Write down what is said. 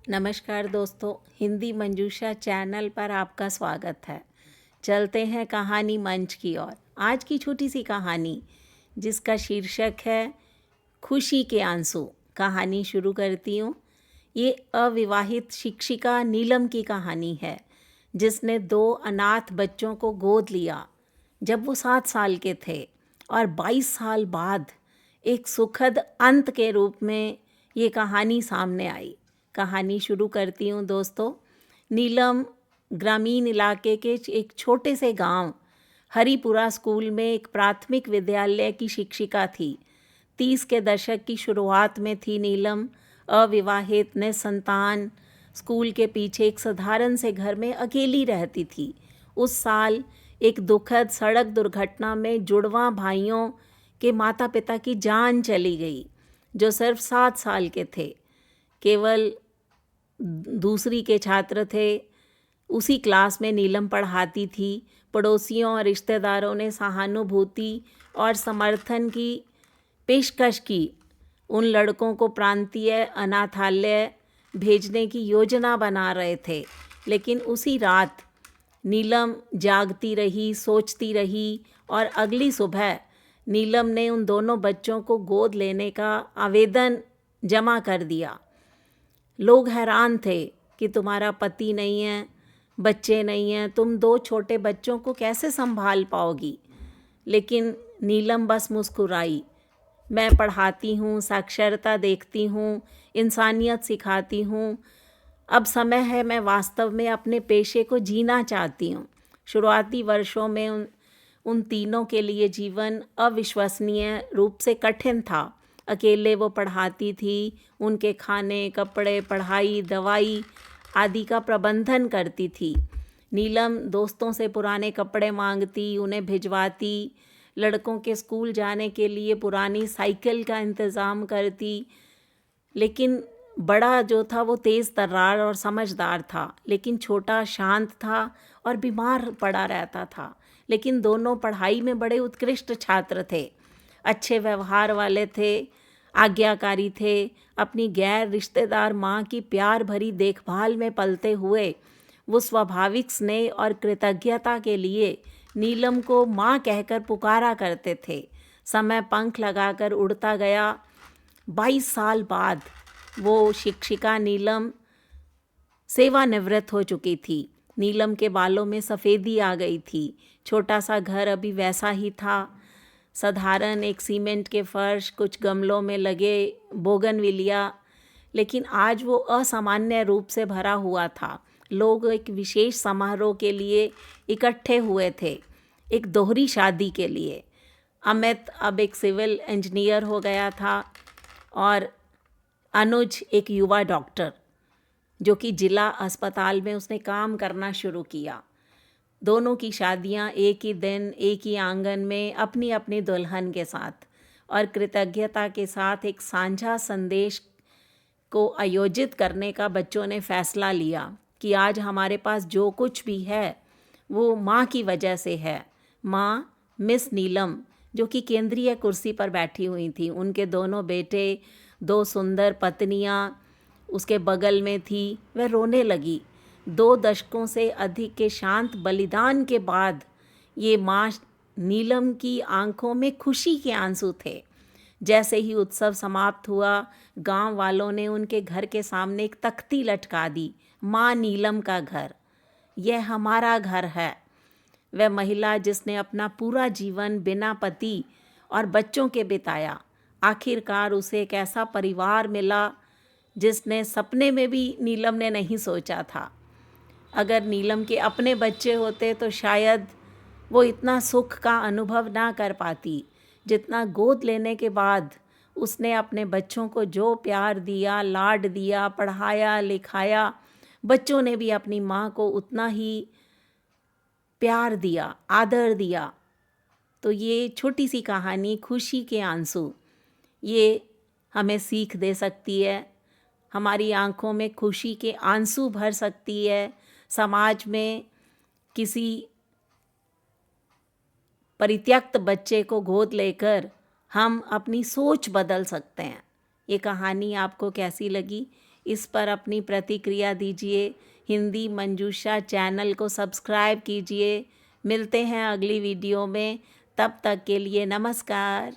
नमस्कार दोस्तों, हिंदी मंजूषा चैनल पर आपका स्वागत है। चलते हैं कहानी मंच की ओर। आज की छोटी सी कहानी जिसका शीर्षक है खुशी के आंसू। कहानी शुरू करती हूँ। ये अविवाहित शिक्षिका नीलम की कहानी है, जिसने 2 अनाथ बच्चों को गोद लिया जब वो 7 साल के थे और 22 साल बाद एक सुखद अंत के रूप में ये कहानी सामने आई। कहानी शुरू करती हूँ दोस्तों। नीलम ग्रामीण इलाके के एक छोटे से गांव हरिपुरा स्कूल में एक प्राथमिक विद्यालय की शिक्षिका थी। 30 के दशक की शुरुआत में थी नीलम, अविवाहित, निसंतान, स्कूल के पीछे एक साधारण से घर में अकेली रहती थी। उस साल एक दुखद सड़क दुर्घटना में जुड़वां भाइयों के माता पिता की जान चली गई, जो सिर्फ 7 साल के थे। केवल दूसरी के छात्र थे। उसी क्लास में नीलम पढ़ाती थी। पड़ोसियों और रिश्तेदारों ने सहानुभूति और समर्थन की पेशकश की। उन लड़कों को प्रांतीय अनाथालय भेजने की योजना बना रहे थे, लेकिन उसी रात नीलम जागती रही, सोचती रही और अगली सुबह नीलम ने उन दोनों बच्चों को गोद लेने का आवेदन जमा कर दिया। लोग हैरान थे कि तुम्हारा पति नहीं है, बच्चे नहीं हैं, तुम 2 छोटे बच्चों को कैसे संभाल पाओगी। लेकिन नीलम बस मुस्कुराई। मैं पढ़ाती हूँ, साक्षरता देखती हूँ, इंसानियत सिखाती हूँ। अब समय है, मैं वास्तव में अपने पेशे को जीना चाहती हूँ। शुरुआती वर्षों में उन तीनों के लिए जीवन अविश्वसनीय रूप से कठिन था। अकेले वो पढ़ाती थी, उनके खाने, कपड़े, पढ़ाई, दवाई आदि का प्रबंधन करती थी। नीलम दोस्तों से पुराने कपड़े मांगती, उन्हें भिजवाती, लड़कों के स्कूल जाने के लिए पुरानी साइकिल का इंतज़ाम करती। लेकिन बड़ा जो था वो तेज़ तर्रार और समझदार था, लेकिन छोटा शांत था और बीमार पड़ा रहता था। लेकिन दोनों पढ़ाई में बड़े उत्कृष्ट छात्र थे, अच्छे व्यवहार वाले थे, आज्ञाकारी थे। अपनी गैर रिश्तेदार माँ की प्यार भरी देखभाल में पलते हुए वो स्वाभाविक स्नेह और कृतज्ञता के लिए नीलम को माँ कहकर पुकारा करते थे। समय पंख लगाकर उड़ता गया। 22 साल बाद वो शिक्षिका नीलम सेवानिवृत्त हो चुकी थी। नीलम के बालों में सफ़ेदी आ गई थी। छोटा सा घर अभी वैसा ही था, साधारण एक सीमेंट के फर्श, कुछ गमलों में लगे बोगनविलिया, लेकिन आज वो असामान्य रूप से भरा हुआ था। लोग एक विशेष समारोह के लिए इकट्ठे हुए थे, एक दोहरी शादी के लिए। अमित अब एक सिविल इंजीनियर हो गया था और अनुज एक युवा डॉक्टर, जो कि जिला अस्पताल में उसने काम करना शुरू किया। दोनों की शादियां एक ही दिन, एक ही आंगन में, अपनी अपनी दुल्हन के साथ और कृतज्ञता के साथ एक साझा संदेश को आयोजित करने का बच्चों ने फैसला लिया कि आज हमारे पास जो कुछ भी है वो माँ की वजह से है। माँ मिस नीलम, जो कि केंद्रीय कुर्सी पर बैठी हुई थी, उनके दोनों बेटे, 2 सुंदर पत्नियाँ उसके बगल में थी। वह रोने लगी। 2 दशकों से अधिक के शांत बलिदान के बाद ये माँ नीलम की आंखों में खुशी के आंसू थे। जैसे ही उत्सव समाप्त हुआ, गांव वालों ने उनके घर के सामने एक तख्ती लटका दी, माँ नीलम का घर, यह हमारा घर है। वह महिला जिसने अपना पूरा जीवन बिना पति और बच्चों के बिताया, आखिरकार उसे एक ऐसा परिवार मिला जिसने सपने में भी नीलम ने नहीं सोचा था। अगर नीलम के अपने बच्चे होते तो शायद वो इतना सुख का अनुभव ना कर पाती जितना गोद लेने के बाद उसने अपने बच्चों को जो प्यार दिया, लाड दिया, पढ़ाया, लिखाया। बच्चों ने भी अपनी माँ को उतना ही प्यार दिया, आदर दिया। तो ये छोटी सी कहानी खुशी के आंसू, ये हमें सीख दे सकती है, हमारी आंखों में खुशी के आंसू भर सकती है। समाज में किसी परित्यक्त बच्चे को गोद लेकर हम अपनी सोच बदल सकते हैं। ये कहानी आपको कैसी लगी, इस पर अपनी प्रतिक्रिया दीजिए। हिंदी मंजूषा चैनल को सब्सक्राइब कीजिए। मिलते हैं अगली वीडियो में, तब तक के लिए नमस्कार।